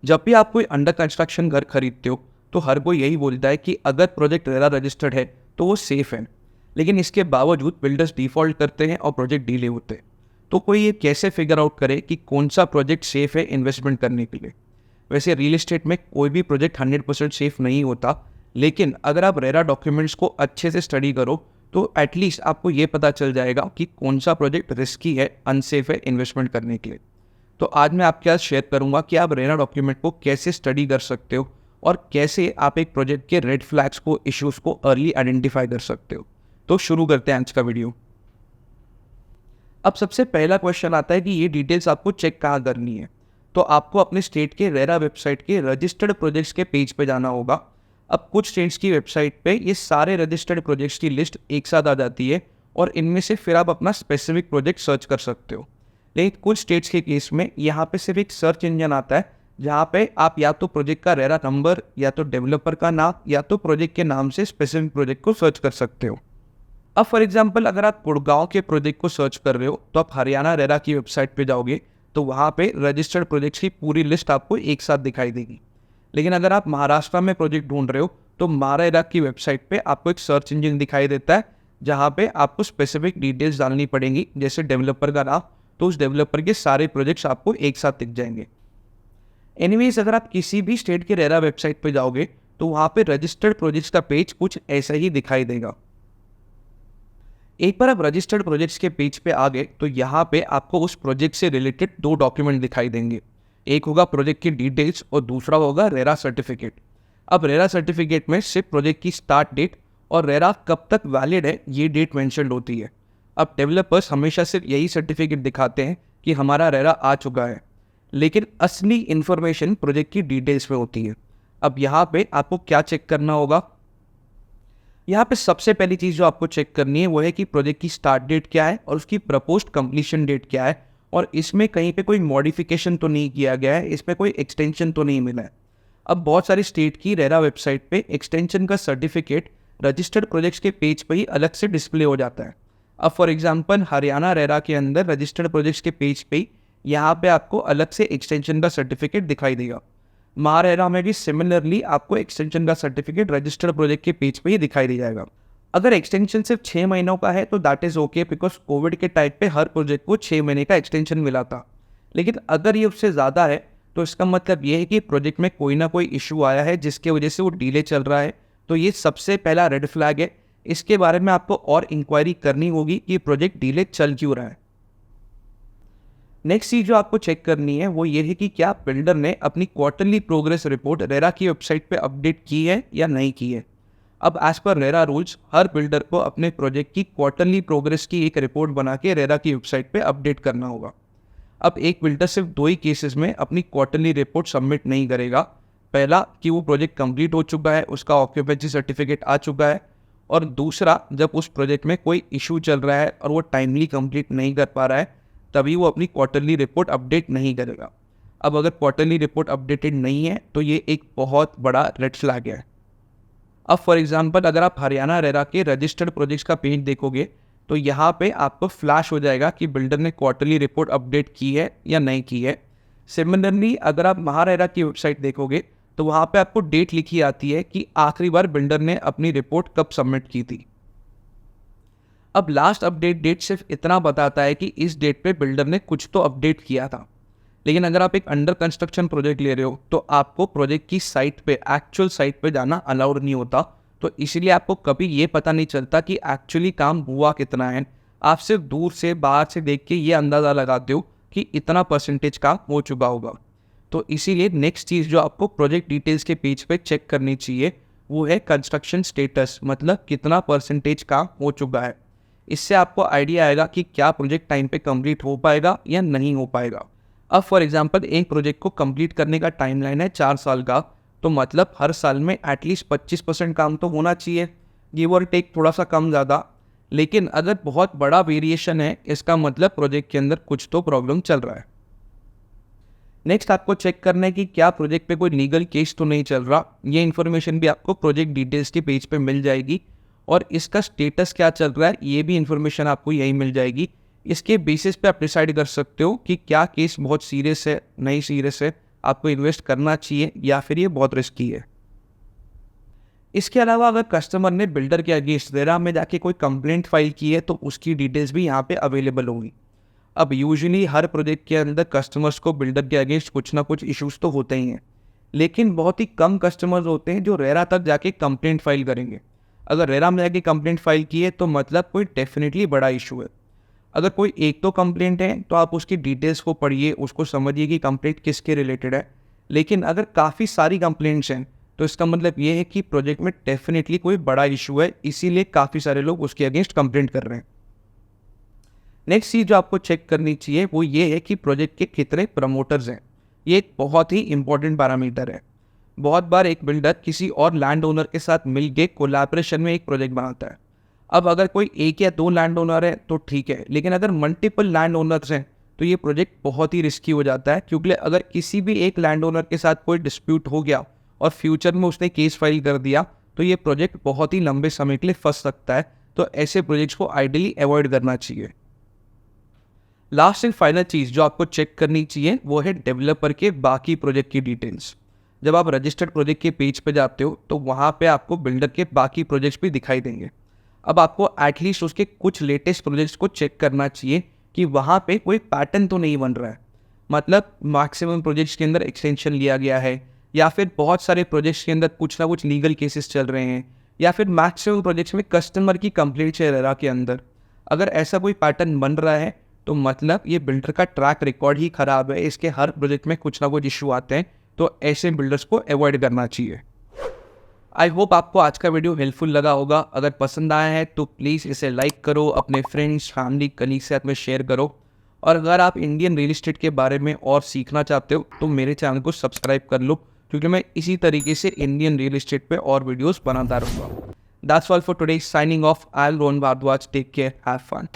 जब भी आप कोई अंडर कंस्ट्रक्शन घर खरीदते हो तो हर कोई यही बोलता है कि अगर प्रोजेक्ट रेरा रजिस्टर्ड है तो वो सेफ़ है। लेकिन इसके बावजूद बिल्डर्स डिफ़ॉल्ट करते हैं और प्रोजेक्ट डिले होते हैं। तो कोई ये कैसे फिगर आउट करे कि कौन सा प्रोजेक्ट सेफ़ है इन्वेस्टमेंट करने के लिए? वैसे रियल एस्टेट में कोई भी प्रोजेक्ट 100% सेफ़ नहीं होता, लेकिन अगर आप रेरा डॉक्यूमेंट्स को अच्छे से स्टडी करो तो एटलीस्ट आपको ये पता चल जाएगा कि कौन सा प्रोजेक्ट रिस्की है, अनसेफ है इन्वेस्टमेंट करने के लिए। तो आज मैं आपके साथ शेयर करूंगा कि आप रेरा डॉक्यूमेंट को कैसे स्टडी कर सकते हो और कैसे आप एक प्रोजेक्ट के रेड फ्लैग्स को, इश्यूज को अर्ली आइडेंटिफाई कर सकते हो। तो शुरू करते हैं आज का वीडियो। अब सबसे पहला क्वेश्चन आता है कि ये डिटेल्स आपको चेक कहाँ करनी है। तो आपको अपने स्टेट के रेरा वेबसाइट के रजिस्टर्ड प्रोजेक्ट्स के पेज पे जाना होगा। अब कुछ स्टेट्स की वेबसाइट पे ये सारे रजिस्टर्ड प्रोजेक्ट्स की लिस्ट एक साथ आ जाती है और इनमें से फिर आप अपना स्पेसिफिक प्रोजेक्ट सर्च कर सकते हो। लेकिन कुछ स्टेट्स के केस में यहाँ पे सिर्फ एक सर्च इंजन आता है जहाँ पे आप या तो प्रोजेक्ट का रेरा नंबर या तो डेवलपर का नाम या तो प्रोजेक्ट के नाम से स्पेसिफिक प्रोजेक्ट को सर्च कर सकते हो। अब फॉर एग्जांपल अगर आप गुड़गांव के प्रोजेक्ट को सर्च कर रहे हो तो आप हरियाणा रेरा की वेबसाइट पे जाओगे तो वहाँ पे रजिस्टर्ड प्रोजेक्ट्स की पूरी लिस्ट आपको एक साथ दिखाई देगी। लेकिन अगर आप महाराष्ट्र में प्रोजेक्ट ढूंढ रहे हो तो महारेरा की वेबसाइट पे आपको एक सर्च इंजन दिखाई देता है जहाँ पे आपको स्पेसिफिक डिटेल्स डालनी पड़ेंगी, जैसे डेवलपर का नाम, तो उस डेवलपर के सारे प्रोजेक्ट्स आपको एक साथ दिख जाएंगे। एनीवेज अगर आप किसी भी स्टेट के रेरा वेबसाइट पे जाओगे तो वहाँ पे रजिस्टर्ड प्रोजेक्ट्स का पेज कुछ ऐसा ही दिखाई देगा। एक बार आप रजिस्टर्ड प्रोजेक्ट्स के पेज पे आ गए तो यहाँ पे आपको उस प्रोजेक्ट से रिलेटेड दो डॉक्यूमेंट दिखाई देंगे। एक होगा प्रोजेक्ट की डिटेल्स और दूसरा होगा रेरा सर्टिफिकेट। अब रेरा सर्टिफिकेट में सिर्फ प्रोजेक्ट की स्टार्ट डेट और रेरा कब तक वैलिड है ये डेट मेंशन होती है। अब डेवलपर्स हमेशा सिर्फ यही सर्टिफिकेट दिखाते हैं कि हमारा रेरा आ चुका है, लेकिन असली इन्फॉर्मेशन प्रोजेक्ट की डिटेल्स में होती है। अब यहाँ पे आपको क्या चेक करना होगा? यहाँ पे सबसे पहली चीज़ जो आपको चेक करनी है वो है कि प्रोजेक्ट की स्टार्ट डेट क्या है और उसकी प्रपोज्ड कंप्लीशन डेट क्या है, और इसमें कहीं पे कोई मॉडिफिकेशन तो नहीं किया गया है, इसमें कोई एक्सटेंशन तो नहीं मिला है। अब बहुत सारी स्टेट की रेरा वेबसाइट पे एक्सटेंशन का सर्टिफिकेट रजिस्टर्ड प्रोजेक्ट्स के पेज पे ही अलग से डिस्प्ले हो जाता है। अब फॉर एग्जांपल हरियाणा रेरा के अंदर रजिस्टर्ड प्रोजेक्ट्स के पेज पे ही यहाँ पे आपको अलग से एक्सटेंशन का सर्टिफिकेट दिखाई देगा। महारेरा में भी सिमिलरली आपको एक्सटेंशन का सर्टिफिकेट रजिस्टर्ड प्रोजेक्ट के पेज पे ही दिखाई दे जाएगा। अगर एक्सटेंशन सिर्फ 6 महीनों का है तो that is okay, because Covid के टाइम पे हर प्रोजेक्ट को 6 महीने का एक्सटेंशन मिला था। लेकिन अगर ये उससे ज़्यादा है तो इसका मतलब ये है कि प्रोजेक्ट में कोई ना कोई इशू आया है जिसके वजह से वो डिले चल रहा है। तो ये सबसे पहला रेड फ्लैग है। इसके बारे में आपको और इंक्वायरी करनी होगी कि प्रोजेक्ट डिले चल क्यों रहा है। नेक्स्ट चीज़ जो आपको चेक करनी है वो ये है कि क्या बिल्डर ने अपनी क्वार्टरली प्रोग्रेस रिपोर्ट रेरा की वेबसाइट पे अपडेट की है या नहीं की है। अब एज पर रेरा रूल्स हर बिल्डर को अपने प्रोजेक्ट की क्वार्टरली प्रोग्रेस की एक रिपोर्ट बना के रेरा की वेबसाइट पे अपडेट करना होगा। अब एक बिल्डर सिर्फ 2 ही केसेस में अपनी क्वार्टरली रिपोर्ट सबमिट नहीं करेगा। पहला कि वो प्रोजेक्ट कंप्लीट हो चुका है, उसका ऑक्यूपेंसी सर्टिफिकेट आ चुका है, और दूसरा जब उस प्रोजेक्ट में कोई इशू चल रहा है और वो टाइमली कंप्लीट नहीं कर पा रहा है तभी वो अपनी क्वार्टरली रिपोर्ट अपडेट नहीं करेगा। अब अगर क्वार्टरली रिपोर्ट अपडेटेड नहीं है तो ये एक बहुत बड़ा रेड फ्लैग है। अब फॉर एग्जांपल अगर आप हरियाणा रेरा के रजिस्टर्ड प्रोजेक्ट्स का पेज देखोगे तो यहाँ पे आपको फ्लैश हो जाएगा कि बिल्डर ने क्वार्टरली रिपोर्ट अपडेट की है या नहीं की है। सिमिलरली अगर आप महारेरा की वेबसाइट देखोगे तो वहाँ पे आपको डेट लिखी आती है कि आखिरी बार बिल्डर ने अपनी रिपोर्ट कब सबमिट की थी। अब लास्ट अपडेट डेट सिर्फ इतना बताता है कि इस डेट पे बिल्डर ने कुछ तो अपडेट किया था। लेकिन अगर आप एक अंडर कंस्ट्रक्शन प्रोजेक्ट ले रहे हो तो आपको प्रोजेक्ट की साइट पे, एक्चुअल साइट पे जाना अलाउड नहीं होता। तो इसीलिए आपको कभी ये पता नहीं चलता कि एक्चुअली काम हुआ कितना है। आप सिर्फ दूर से, बाहर से देख के ये अंदाज़ा लगाते हो कि इतना परसेंटेज काम हो चुका होगा। तो इसीलिए नेक्स्ट चीज़ जो आपको प्रोजेक्ट डिटेल्स के पेज पे चेक करनी चाहिए वो है कंस्ट्रक्शन स्टेटस, मतलब कितना परसेंटेज काम हो चुका है। इससे आपको आइडिया आएगा कि क्या प्रोजेक्ट टाइम पे कंप्लीट हो पाएगा या नहीं हो पाएगा। अब फॉर एग्जांपल एक प्रोजेक्ट को कंप्लीट करने का टाइमलाइन है 4 साल का, तो मतलब हर साल में एटलीस्ट 25% काम तो होना चाहिए, गिव और टेक थोड़ा सा कम ज़्यादा। लेकिन अगर बहुत बड़ा वेरिएशन है इसका मतलब प्रोजेक्ट के अंदर कुछ तो प्रॉब्लम चल रहा है। नेक्स्ट आपको चेक करना है कि क्या प्रोजेक्ट पे कोई लीगल केस तो नहीं चल रहा। ये इन्फॉर्मेशन भी आपको प्रोजेक्ट डिटेल्स के पेज पे मिल जाएगी, और इसका स्टेटस क्या चल रहा है ये भी इन्फॉर्मेशन आपको यही मिल जाएगी। इसके बेसिस पे आप डिसाइड कर सकते हो कि क्या केस बहुत सीरियस है, नहीं सीरियस है, आपको इन्वेस्ट करना चाहिए या फिर ये बहुत रिस्की है। इसके अलावा अगर कस्टमर ने बिल्डर के अगेंस्ट रेरा में जाके कोई कंप्लेंट फाइल की है तो उसकी डिटेल्स भी यहाँ पे अवेलेबल होंगी। अब यूजुअली हर प्रोजेक्ट के अंदर कस्टमर्स को बिल्डर के अगेंस्ट कुछ ना कुछ इश्यूज तो होते ही हैं, लेकिन बहुत ही कम कस्टमर्स होते हैं जो रेरा तक जाके कंप्लेंट फाइल करेंगे। अगर रेरा में जाके कंप्लेंट फाइल की है तो मतलब कोई डेफिनेटली बड़ा इशू है। अगर कोई एक तो कंप्लेंट है तो आप उसकी डिटेल्स को पढ़िए, उसको समझिए कि कंप्लेंट किसके रिलेटेड है। लेकिन अगर काफ़ी सारी कंप्लेंट्स हैं तो इसका मतलब ये है कि प्रोजेक्ट में डेफिनेटली कोई बड़ा इशू है, इसीलिए काफ़ी सारे लोग उसके अगेंस्ट कंप्लेंट कर रहे हैं। नेक्स्ट चीज़ जो आपको चेक करनी चाहिए वो ये है कि प्रोजेक्ट के कितने प्रमोटर्स हैं। ये एक बहुत ही इंपॉर्टेंट पैरामीटर है। बहुत बार एक बिल्डर किसी और लैंड ओनर के साथ मिलके कोलैबोरेशन में एक प्रोजेक्ट बनाता है। अब अगर कोई एक या दो लैंड ओनर है तो ठीक है, लेकिन अगर मल्टीपल लैंड ओनर्स हैं तो ये प्रोजेक्ट बहुत ही रिस्की हो जाता है, क्योंकि अगर किसी भी एक लैंड ओनर के साथ कोई डिस्प्यूट हो गया और फ्यूचर में उसने केस फाइल कर दिया तो ये प्रोजेक्ट बहुत ही लंबे समय के लिए फंस सकता है। तो ऐसे प्रोजेक्ट्स को आइडियली अवॉइड करना चाहिए। लास्ट एंड फाइनल चीज़ जो आपको चेक करनी चाहिए वो है डेवलपर के बाकी प्रोजेक्ट की डिटेल्स। जब आप रजिस्टर्ड प्रोजेक्ट के पेज पे जाते हो तो वहाँ पे आपको बिल्डर के बाकी प्रोजेक्ट्स भी दिखाई देंगे। अब आपको एटलीस्ट उसके कुछ लेटेस्ट प्रोजेक्ट्स को चेक करना चाहिए कि वहाँ पे कोई पैटर्न तो नहीं बन रहा है। मतलब मैक्सिमम प्रोजेक्ट्स के अंदर एक्सटेंशन लिया गया है, या फिर बहुत सारे प्रोजेक्ट्स के अंदर कुछ ना कुछ लीगल केसेस चल रहे हैं, या फिर मैक्सिमम प्रोजेक्ट्स में कस्टमर की कंप्लेंट है रेरा के अंदर। अगर ऐसा कोई पैटर्न बन रहा है तो मतलब ये बिल्डर का ट्रैक रिकॉर्ड ही खराब है, इसके हर प्रोजेक्ट में कुछ ना कुछ इशू आते हैं, तो ऐसे बिल्डर्स को अवॉइड करना चाहिए। आई होप आपको आज का वीडियो हेल्पफुल लगा होगा। अगर पसंद आया है तो प्लीज़ इसे लाइक करो, अपने फ्रेंड्स, फैमिली, कलीग के साथ में शेयर करो। और अगर आप इंडियन रियल एस्टेट के बारे में और सीखना चाहते हो तो मेरे चैनल को सब्सक्राइब कर लो, क्योंकि मैं इसी तरीके से इंडियन रियल एस्टेट पे और वीडियोस बनाता रहूँगा। That's all for today, signing off. I am Rohan Bhardwaj. Take care, have fun.